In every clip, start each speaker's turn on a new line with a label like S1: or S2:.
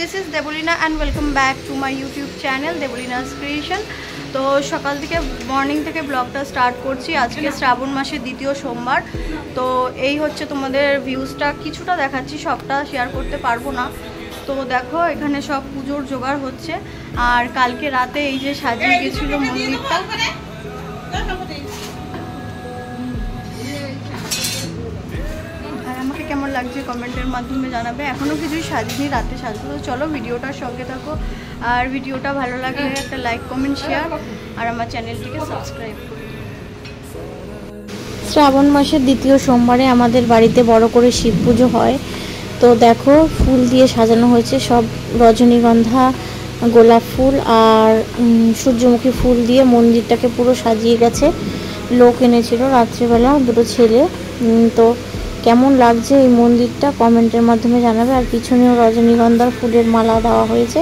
S1: This is Deblina and welcome back to my YouTube channel দেবলিনাস creation. তো সকাল থেকে morning থেকে ব্লগটা স্টার্ট করছি। আজকে শ্রাবণ মাসের দ্বিতীয় সোমবার। তো এই হচ্ছে তোমাদের ভিউজটা কিছুটা দেখাচ্ছি, সবটা শেয়ার করতে পারবো না। তো দেখো এখানে সব পুজোর জোগাড় হচ্ছে। আর কালকে রাতে এই যে সাজিয়ে গেছিল মন্দিরটা। আর আমাকে কেমন লাগছে কমেন্টের মাধ্যমে জানাবে। এখনও কিছুই সাজিনি, রাতে সাজবো। তো চলো ভিডিওটার সঙ্গে থাকো। আর ভিডিওটা ভালো লাগলে একটা লাইক কমেন্ট শেয়ার আর আমার চ্যানেলটিকে সাবস্ক্রাইব করো।
S2: শ্রাবণ মাসের দ্বিতীয় সোমবারে আমাদের বাড়িতে বড় করে শিব পুজো হয়। তো দেখো ফুল দিয়ে সাজানো হয়েছে, সব রজনীগন্ধা, গোলাপ ফুল আর সূর্যমুখী ফুল দিয়ে মন্দিরটাকে পুরো সাজিয়ে গেছে। লোক এনেছিল রাত্রিবেলা, দুটো ছেলে। তো কেমন লাগছে এই মন্দিরটা কমেন্টের মাধ্যমে জানাবে। আর পিছনেও রজনীগন্ধার ফুলের মালা দেওয়া হয়েছে।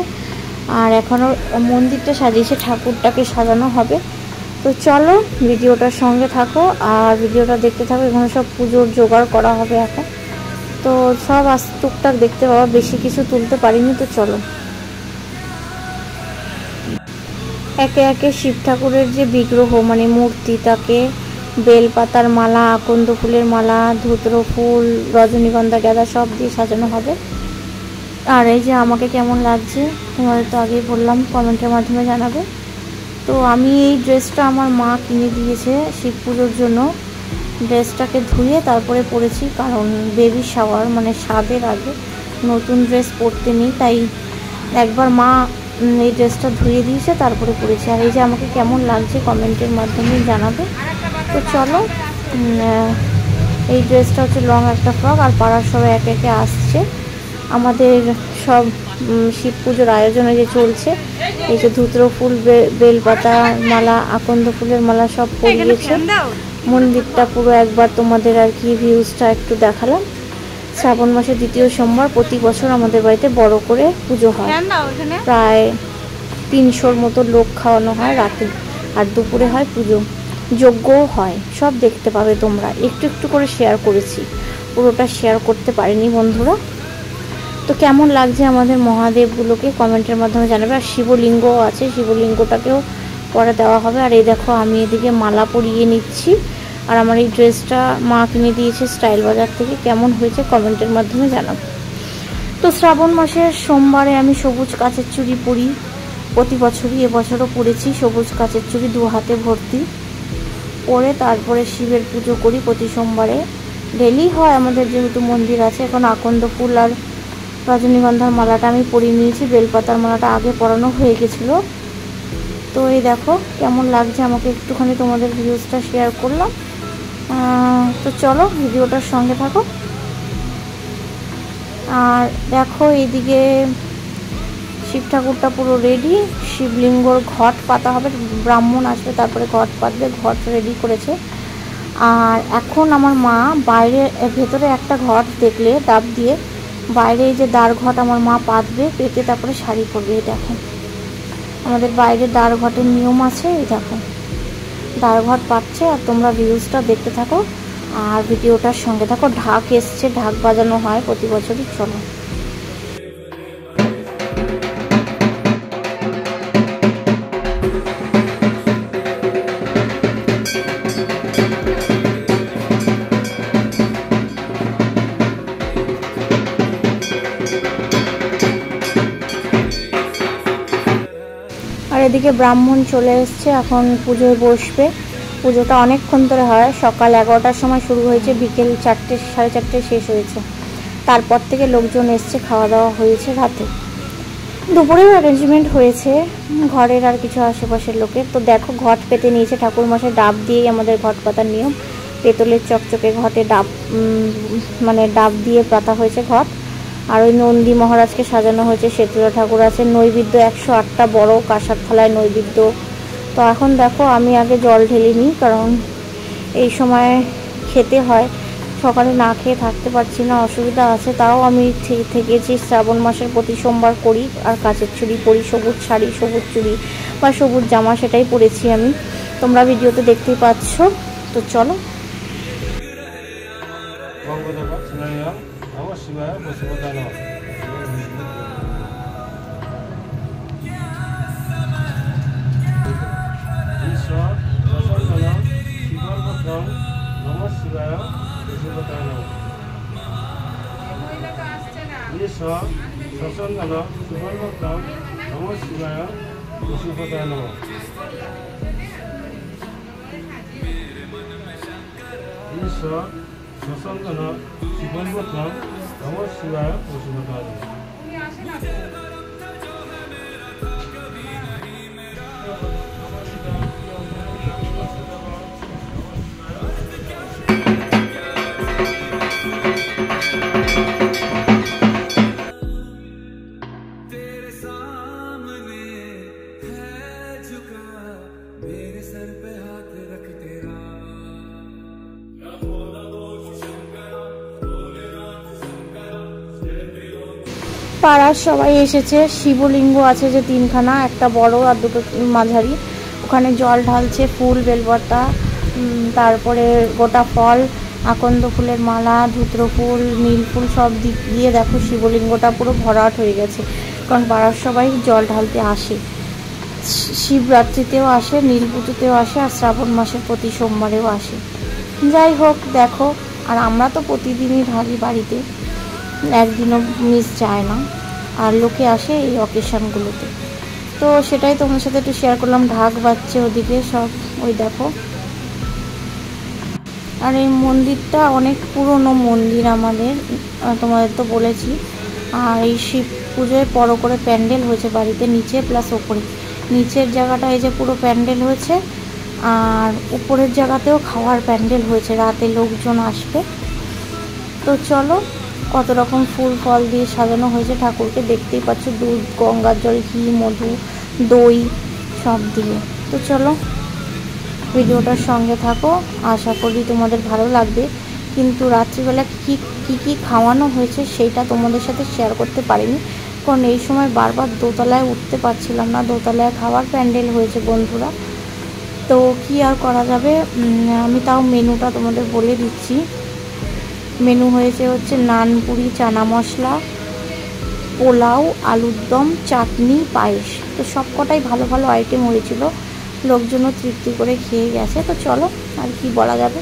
S2: আর এখনও মন্দিরটা সাজিয়েছে, ঠাকুরটাকে সাজানো হবে। তো চলো ভিডিওটার সঙ্গে থাকো আর ভিডিওটা দেখতে থাকো। এখানে সব পুজোর জোগাড় করা হবে এখন। তো সব টুকটাক দেখতে পাবো, বেশি কিছু তুলতে পারিনি। তো চলো একে একে শিব ঠাকুরের যে বিগ্রহ মানে মূর্তি, তাকে বেলপাতার মালা, আকন্দ ফুলের মালা, ধুতরো ফুল, রজনীগন্ধা, গাঁদা সব দিয়ে সাজানো হবে। আর এই যে আমাকে কেমন লাগছে তোমাদের তো আগেই বললাম, কমেন্টের মাধ্যমে জানাবে। তো আমি এই ড্রেসটা আমার মা কিনে দিয়েছে শিব পুজোর জন্য। ড্রেসটাকে ধুয়ে তারপরে পরেছি, কারণ বেবি শাওয়ার মানে স্বাদের আগে নতুন ড্রেস পরতে নেই, তাই একবার মা এই ড্রেসটা ধুয়ে দিয়েছে তারপরে পরেছি। আর এই যে আমাকে কেমন লাগছে কমেন্টের মাধ্যমে জানাবে। তো চলো, এই ড্রেসটা হচ্ছে লং একটা ফ্রক। আর পাড়ার সবাই একে একে আসছে। আমাদের সব শিব পুজোর আয়োজনে যে চলছে, এই যে ধুতরো ফুল, বেলপাতা মালা, আকন্দ ফুলের মালা সব পরিয়েছে। মন্দিরটা পুরো একবার তোমাদের আর কি ভিউজটা একটু দেখালাম। শ্রাবণ মাসের দ্বিতীয় সোমবার প্রতি বছর আমাদের বাড়িতে বড় করে পুজো হয়। প্রায় 300-র মতো লোক খাওয়ানো হয় রাতে। আর দুপুরে হয় পুজো, যজ্ঞও হয়। সব দেখতে পাবে তোমরা। একটু একটু করে শেয়ার করেছি, পুরোটা শেয়ার করতে পারিনি বন্ধুরা। তো কেমন লাগছে আমাদের মহাদেবগুলোকে কমেন্টের মাধ্যমে জানাবে। আর শিবলিঙ্গও আছে, শিবলিঙ্গটাকেও পরে দেওয়া হবে। আর এই দেখো আমি এদিকে মালা পরিয়ে নিচ্ছি। আর আমার এই ড্রেসটা মা কিনে দিয়েছে স্টাইল বাজার থেকে। কেমন হয়েছে কমেন্টের মাধ্যমে জানাবো। তো শ্রাবণ মাসের সোমবারে আমি সবুজ কাচের চুড়ি পরি প্রতি বছরই। এবছরও পরেছি সবুজ কাচের চুড়ি, 2 হাতে ভর্তি পরে তারপরে শিবের পুজো করি প্রতি সোমবারে। ডেলি হয় আমাদের, যেহেতু মন্দির আছে। এখন আকন্দ ফুল আর রজনীগন্ধার মালাটা আমি পরিয়ে নিয়েছি, বেলপাতার মালাটা আগে পরানো হয়ে গেছিলো। তো এই দেখো কেমন লাগছে আমাকে, একটুখানি তোমাদের ভিউজটা শেয়ার করলাম। তো চলো ভিডিওটার সঙ্গে থাকো। আর দেখো এইদিকে শিব ঠাকুরটা পুরো রেডি। শিবলিঙ্গর ঘট পাতা হবে, ব্রাহ্মণ আসবে তারপরে ঘট পাতবে। ঘট রেডি করেছে। আর এখন আমার মা বাইরে, ভেতরে একটা ঘট দেখলে ডাব দিয়ে, বাইরে এই যে দ্বার ঘট আমার মা পাতবে, পেতে তারপরে শাড়ি পরবে। এই দেখো আমাদের বাইরে দ্বার ঘটের নিয়ম আছে। এই দেখো দ্বার ঘট পাচ্ছে। আর তোমরা ভিউজটা দেখতে থাকো আর ভিডিওটার সঙ্গে থাকো। ঢাক এসছে, ঢাক বাজানো হয় প্রতি বছরই। চলো এদিকে ব্রাহ্মণ চলে এসছে, এখন পুজোয় বসবে। পুজোটা অনেকক্ষণ ধরে হয়, সকাল 11টার সময় শুরু হয়েছে, বিকেল 4টে 4:30 শেষ হয়েছে। তারপর থেকে লোকজন এসছে, খাওয়া দাওয়া হয়েছে রাতে। দুপুরেও অ্যারেঞ্জমেন্ট হয়েছে ঘরের আর কিছু আশেপাশের লোকের। তো দেখো ঘট পেতে নিয়েছে ঠাকুরমশাই। ডাব দিয়েই আমাদের ঘট পাতার নিয়ম। পেতলের চকচকে ঘটে ডাব মানে ডাব দিয়ে পাতা হয়েছে ঘট। আর ওই নন্দী মহারাজকে সাজানো হয়েছে, শীতলা ঠাকুর আছে। নৈবেদ্য 108টা বড় কাঁসার থালায় নৈবেদ্য। তো এখন দেখো আমি আগে জল ঢেলে নিই, কারণ এই সময় খেতে হয়। সকালে না খেয়ে থাকতে পারছি না, অসুবিধা আছে। তাও আমি থেকেছি। শ্রাবণ মাসের প্রতি সোমবার করি। আর কাচের চুড়ি পরি, সবুজ শাড়ি, সবুজ চুড়ি বা সবুজ জামা, সেটাই পরেছি আমি। তোমরা ভিডিওতে দেখতেই পাচ্ছ। তো চলো
S3: সচন্দন সুবর্ণতম নম শিবায় পশুপতায় নমঃ। ঈশ্বর সচন্দন সুবর্ণতম নম শিবায় পশুপতায় নমঃ।
S2: পাড়ার সবাই এসেছে। শিবলিঙ্গ আছে যে তিনখানা, একটা বড় আর দুটো মাঝারি, ওখানে জল ঢালছে, ফুল বেলপাতা, তারপরে গোটা ফল, আকন্দ ফুলের মালা, ধুত্র ফুল, নীল ফুল সব দিয়ে দেখো শিবলিঙ্গটা পুরো ভরাট হয়ে গেছে। কারণ পাড়ার সবাই জল ঢালতে আসে, শিবরাত্রিতেও আসে, নীল পুজোতেও আসে, আর শ্রাবণ মাসের প্রতি সোমবারেও আসে। যাই হোক দেখো, আর আমরা তো প্রতিদিনই ঢালি বাড়িতে, একদিনও মিস যায় না, আর লোকে আসে এই অকেশনগুলোতে। তো সেটাই তোমার সাথে একটু শেয়ার করলাম। ঢাক বাজছে ওদিকে সব, ওই দেখো। আর এই মন্দিরটা অনেক পুরনো মন্দির আমাদের, তোমাদের তো বলেছি। আর এই শিব পুজোয় বড় করে প্যান্ডেল হয়েছে বাড়িতে, নিচে প্লাস ওপরে। নিচের জায়গাটা এই যে পুরো প্যান্ডেল হয়েছে, আর উপরের জায়গাতেও খাওয়ার প্যান্ডেল হয়েছে, রাতে লোকজন আসবে। তো চলো, কত রকম ফুল ফল দিয়ে সাজানো হয়েছে ঠাকুরকে, দেখতেই পাচ্ছ, দুধ, গঙ্গার জল, ঘি, মধু, দই সব দিয়ে। তো চলো ভিডিওটার সঙ্গে থাকো, আশা করি তোমাদের ভালো লাগবে। কিন্তু রাত্রিবেলা কি খাওয়ানো হয়েছে সেইটা তোমাদের সাথে শেয়ার করতে পারিনি, কারণ এই সময় বারবার দোতলায় উঠতে পারছিলাম না। দোতলায় খাওয়ার প্যান্ডেল হয়েছে বন্ধুরা, তো কি আর করা যাবে। আমি তাও মেনুটা তোমাদের বলে দিচ্ছি। মেনু হয়েছে হচ্ছে নান, পুরি, চানা মশলা, পোলাও, আলুর দম, চাটনি, পায়েস। তো সব কটাই ভালো ভালো আইটেম হয়েছিল, লোকজনও তৃপ্তি করে খেয়ে গেছে। তো চলো, আর কি বলা যাবে,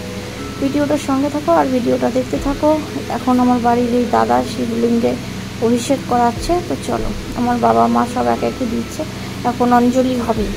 S2: ভিডিওটার সঙ্গে থাকো আর ভিডিওটা দেখতে থাকো। এখন আমার বাড়ির এই দাদা শিবলিঙ্গে অভিষেক করাচ্ছে। তো চলো, আমার বাবা মা সব একে একে দিচ্ছে, এখন অঞ্জলি হবে।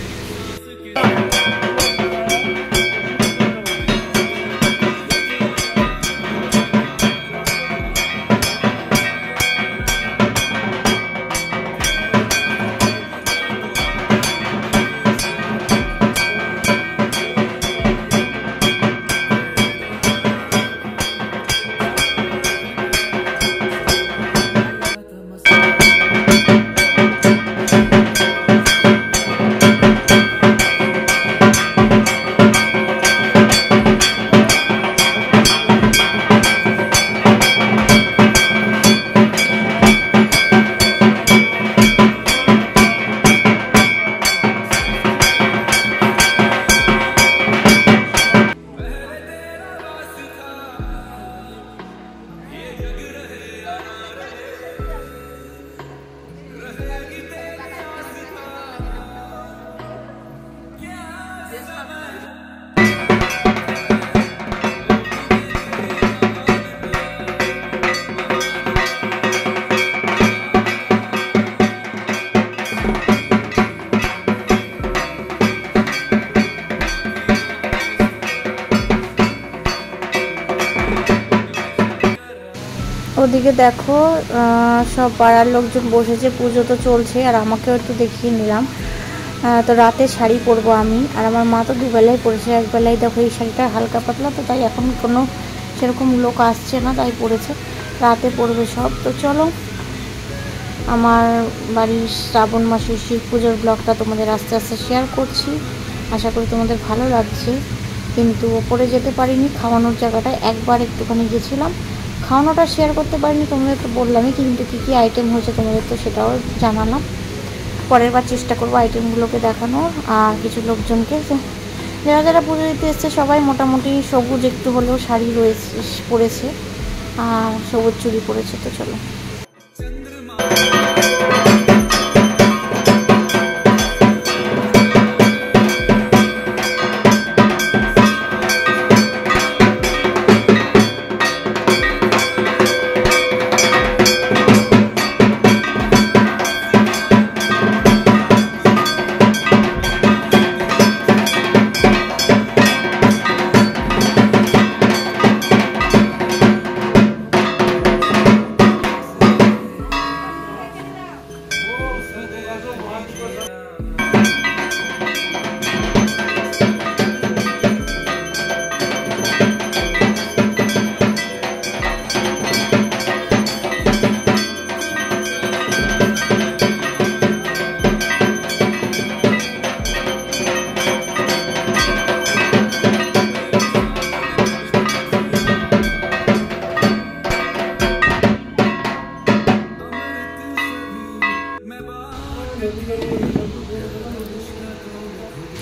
S2: ওদিকে দেখো সব পাড়ার লোকজন বসেছে, পুজো তো চলছে, আর আমাকেও একটু দেখিয়ে নিলাম। তো রাতে শাড়ি পরবো আমি, আর আমার মা তো দুবেলায় পরেছে, একবেলায় দেখো এই শাড়িটা হালকা পাতলা, তো তাই এখন কোনো সেরকম লোক আসছে না, তাই পরেছে, রাতে পরবে সব। তো চলো, আমার বাড়ির শ্রাবণ মাসের শিব পুজোর ব্লগটা তোমাদের আস্তে আস্তে শেয়ার করছি, আশা করি তোমাদের ভালো লাগছে। কিন্তু ওপরে যেতে পারিনি, খাওয়ানোর জায়গাটায় একবার একটুখানি গেছিলাম, খাওয়ানোটা শেয়ার করতে পারিনি, তোমাদের তো বললামই, কিন্তু কী আইটেম হয়েছে তোমাদের তো সেটাও জানালাম। পরের বার চেষ্টা করবো আইটেমগুলোকে দেখানোর, আর কিছু লোকজনকে। যারা যারা পুজো দিতে এসছে সবাই মোটামুটি সবুজ একটু হলেও শাড়ি পরেছে, আর সবুজ চুড়ি পরেছে। তো চলো,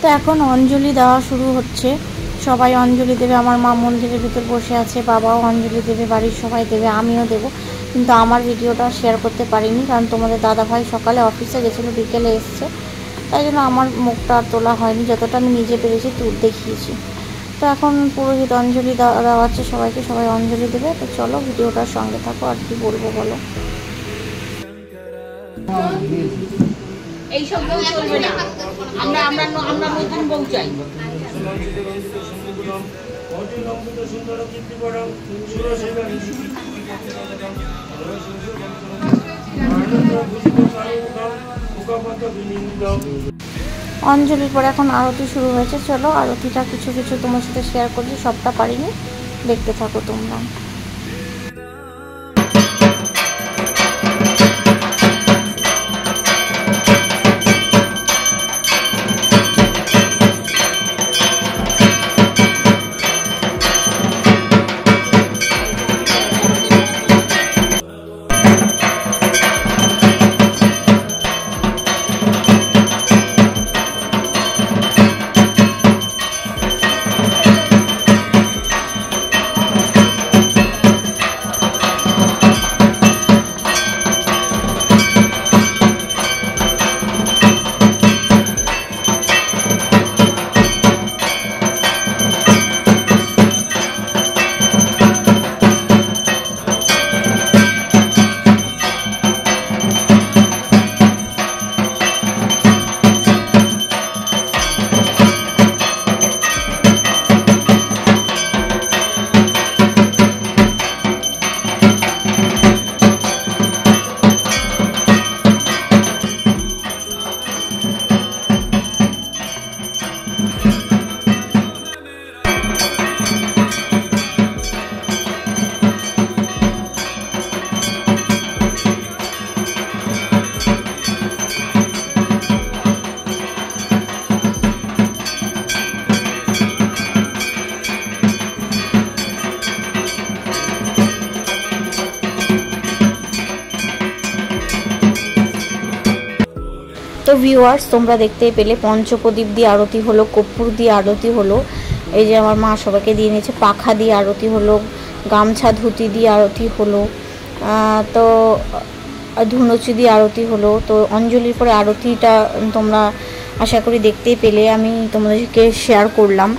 S2: তো এখন অঞ্জলি দেওয়া শুরু হচ্ছে, সবাই অঞ্জলি দেবে। আমার মা মন্দিরের ভিতর বসে আছে, বাবাও অঞ্জলি দেবে, বাড়ির সবাই দেবে, আমিও দেবো। কিন্তু আমার ভিডিওটা শেয়ার করতে পারিনি, কারণ তোমাদের দাদাভাই সকালে অফিসে গেছিলো, বিকেলে এসছে, তাই জন্য আমার মুখটা আর তোলা হয়নি। যতটা আমি নিজে পেরেছি দেখিয়েছি। তো এখন পুরোহিত অঞ্জলি দেওয়াচ্ছে সবাইকে, সবাই অঞ্জলি দেবে। তো চলো ভিডিওটার সঙ্গে থাকো। আর কি বলবো বলো।
S4: এই সব বউ চলবে না, আমরা আমরা আমরা নতুন বউ চাই।
S2: অঞ্জলির পর এখন আরতি শুরু হয়েছে। চলো আরতিটা কিছু কিছু তোমার সাথে শেয়ার করছি, সবটা পারিনি, দেখতে থাকো তোমরা। তো ভিউয়ার্স, তোমরা দেখতেই পেলে পঞ্চপ্রদীপ দিয়ে আরতি হলো, কর্পূর দিয়ে আরতি হলো, এই যে আমার মা সবাইকে দিয়ে নিয়েছে, পাখা দিয়ে আরতি হলো, গামছা ধুতি দিয়ে আরতি হলো, তো ধুনুচি দিয়ে আরতি হলো। তো অঞ্জলির পরে আরতিটা তোমরা আশা করি দেখতেই পেলে, আমি তোমাদেরকে শেয়ার করলাম।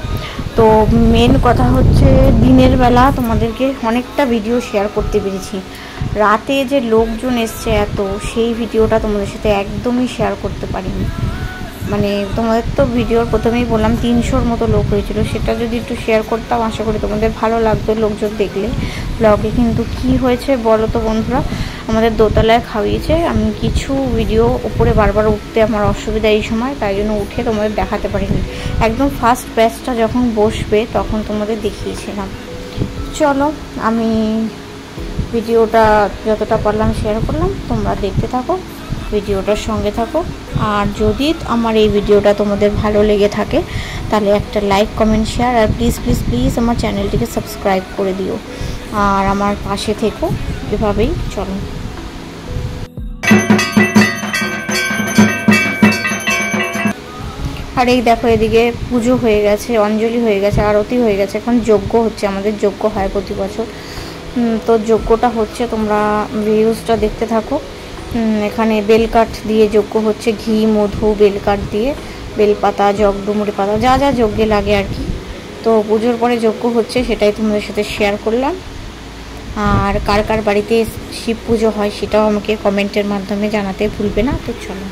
S2: তো মেন কথা হচ্ছে দিনের বেলা তোমাদেরকে অনেকটা ভিডিও শেয়ার করতে পেরেছি, রাতে যে লোকজন এসছে এত, সেই ভিডিওটা তোমাদের সাথে একদমই শেয়ার করতে পারিনি। মানে তোমাদের তো ভিডিওর প্রথমেই বললাম 300-র মতো লোক হয়েছিল, সেটা যদি একটু শেয়ার করতাম আশা করি তোমাদের ভালো লাগতো লোকজন দেখলে ব্লগে। কিন্তু কি হয়েছে বলো তো বন্ধুরা, আমাদের দোতলায় খাওয়িয়েছে, আমি কিছু ভিডিও উপরে বারবার উঠতে আমার অসুবিধা এই সময়, তাই জন্য উঠে তোমাদের দেখাতে পারিনি। একদম ফার্স্ট ব্যাচটা যখন বসবে তখন তোমাদের দেখিয়েছিলাম। চলো আমি ভিডিওটা যতটা পারলাম শেয়ার করলাম, তোমরা দেখতে থাকো, ভিডিওটার সঙ্গে থাকো। আর যদি আমার এই ভিডিওটা তোমাদের ভালো লেগে থাকে তাহলে একটা লাইক, কমেন্ট, শেয়ার, আর প্লিজ প্লিজ প্লিজ আমার চ্যানেলটিকে সাবস্ক্রাইব করে দিও, আর আমার পাশে থেকো এভাবেই। চলো আর এই দেখো এদিকে পুজো হয়ে গেছে, অঞ্জলি হয়ে গেছে, আরতি হয়ে গেছে, এখন যজ্ঞ হচ্ছে। আমাদের যজ্ঞ হয় প্রতি বছর, তো যজ্ঞটা হচ্ছে, তোমরা ভিডিওসটা দেখতে থাকো। এখানে বেলকাঠ দিয়ে যজ্ঞ হচ্ছে, ঘি, মধু, বেলকাঠ দিয়ে, বেলপাতা, জগ, ডুমুরি পাতা, যা যা যজ্ঞে লাগে আর কি। তো পুজোর পরে যজ্ঞ হচ্ছে, সেটাই তোমাদের সাথে শেয়ার করলাম। আর কার কার বাড়িতে শিব পুজো হয় সেটাও আমাকে কমেন্টের মাধ্যমে জানাতে ভুলবে না। তো চলো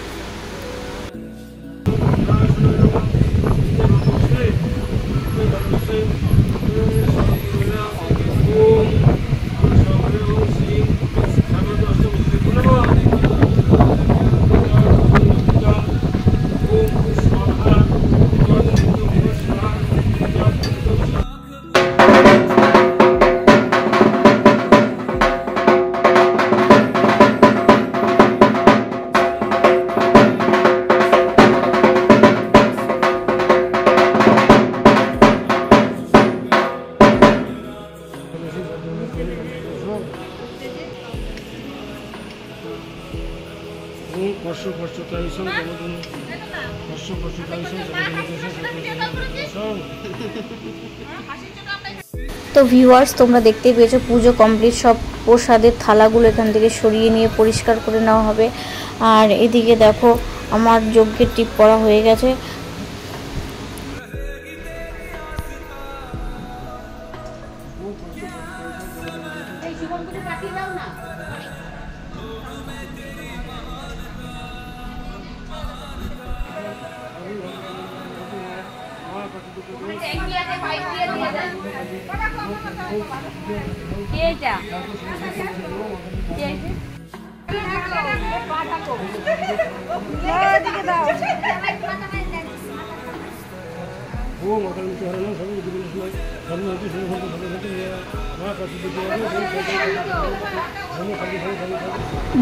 S3: ওম কর্ষ কর্ষকারিসং সমদন কর্ষ কর্ষকারিসং সমদন।
S2: তো ভিউয়ার্স, তোমরা দেখতেই পেয়েছো পুজো কমপ্লিট, সব প্রসাদের থালাগুলো এখান থেকে সরিয়ে নিয়ে পরিষ্কার করে নেওয়া হবে। আর এদিকে দেখো আমার যজ্ঞের টিপ পড়া হয়ে গেছে।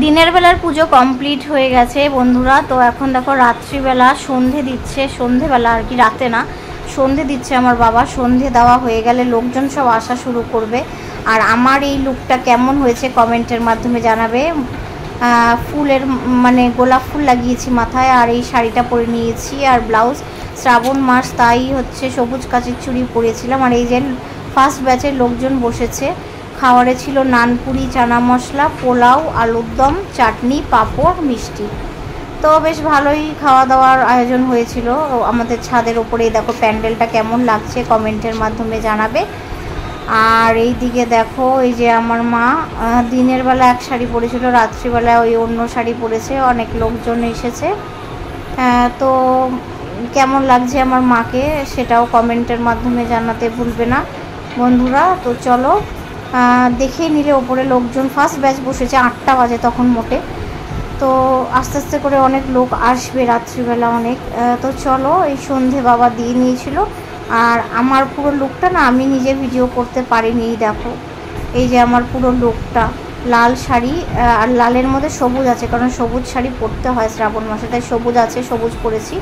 S2: দিনের বেলার পুজো কমপ্লিট হয়ে গেছে বন্ধুরা। তো এখন দেখো রাত্রিবেলা সন্ধে দিচ্ছে, সন্ধেবেলা আর কি, রাতে না, সন্ধে দিচ্ছে আমার বাবা। সন্ধে দেওয়া হয়ে গেলে লোকজন সব আসা শুরু করবে। আর আমার এই লুকটা কেমন হয়েছে কমেন্টের মাধ্যমে জানাবে। ফুলের মানে গোলাপ ফুল লাগিয়েছি মাথায়, আর এই শাড়িটা পরে নিয়েছি, আর ব্লাউজ। শ্রাবণ মাস তাই হচ্ছে সবুজ কাচের চুড়ি পরেছিলাম। আর এই যে ফার্স্ট ব্যাচের লোকজন বসেছে। খাবারে ছিল নানপুরি, চানা মশলা, পোলাও, আলুর দম, চাটনি, পাঁপড়, মিষ্টি। তো বেশ ভালোই খাওয়া দাওয়ার আয়োজন হয়েছিল আমাদের ছাদের ওপরেই। দেখো প্যান্ডেলটা কেমন লাগছে কমেন্টের মাধ্যমে জানাবে। আর এই দিকে দেখো এই যে আমার মা দিনের বেলা এক শাড়ি পরেছিল, রাত্রিবেলা ওই অন্য শাড়ি পরেছে। অনেক লোকজন এসেছে। তো কেমন লাগছে আমার মাকে সেটাও কমেন্টের মাধ্যমে জানাতে ভুলবে না বন্ধুরা। তো চলো দেখে নিলে ওপরে লোকজন ফার্স্ট ব্যাচ বসেছে 8টা বাজে তখন মোটে। তো আস্তে আস্তে করে অনেক লোক আসবে রাত্রিবেলা অনেক। তো চলো, এই সন্ধে বাবা দিয়ে নিয়েছিল। আর আমার পুরো লুকটা না আমি নিজে ভিডিও করতে পারিনি। দেখো এই যে আমার পুরো লুকটা, লাল শাড়ি আর লালের মধ্যে সবুজ আছে, কারণ সবুজ শাড়ি পরতে হয় শ্রাবণ মাসে, তাই সবুজ আছে, সবুজ পরেছি।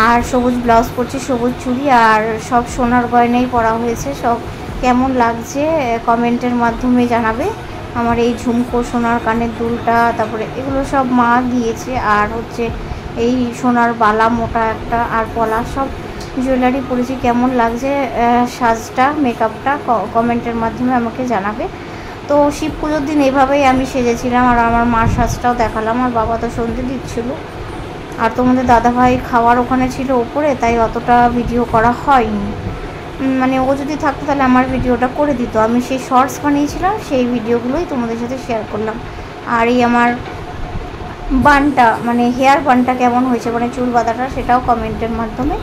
S2: আর সবুজ ব্লাউজ পরছি, সবুজ চুড়ি, আর সব সোনার গয়নাই পরা হয়েছে। সব কেমন লাগছে কমেন্টের মাধ্যমে জানাবে। আমার এই ঝুমকো, সোনার কানের দুলটা, তারপরে এগুলো সব মা দিয়েছে। আর হচ্ছে এই সোনার বালা মোটা একটা, আর পলা, সব জুয়েলারি পরেছি। কেমন লাগছে সাজটা, মেকআপটা কমেন্টের মাধ্যমে আমাকে জানাবে। তো শিব পুজোর দিন এইভাবেই আমি সেজেছিলাম। আর আমার মার সাজটাও দেখালাম। আর বাবা তো সন্ধে দিচ্ছিল। আর তোমাদের দাদাভাই খাওয়ার ওখানে ছিল ওপরে, তাই অতটা ভিডিও করা হয়নি। মানে ও যদি থাকতো তাহলে আমার ভিডিওটা করে দিত। আমি সেই শর্টস বানিয়েছিলাম, সেই ভিডিওগুলোই তোমাদের সাথে শেয়ার করলাম। আর এই আমার বানটা, মানে হেয়ার বানটা কেমন হয়েছে, মানে চুল বাঁধাটা, সেটাও কমেন্টের মাধ্যমে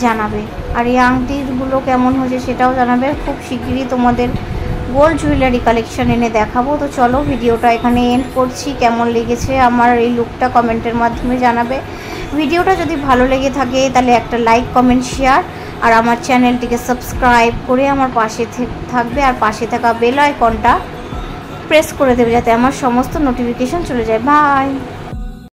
S2: জানাবে। আর এই আংটিগুলো কেমন হয়েছে সেটাও জানাবে। খুব শিগগিরই তোমাদের গোল্ড জুয়েলারি কালেকশন এনে দেখাবো। তো চলো ভিডিওটা এখানে এন্ড করছি। কেমন লেগেছে আমার এই লুকটা কমেন্টের মাধ্যমে জানাবে। ভিডিওটা যদি ভালো লেগে থাকে তাহলে একটা লাইক, কমেন্ট, শেয়ার, আর আমার চ্যানেলটিকে সাবস্ক্রাইব করে আমার পাশে থাকবে। আর পাশে থাকা বেল আইকনটা প্রেস করে দেবে যাতে আমার সমস্ত নোটিফিকেশন চলে যায়। বাই।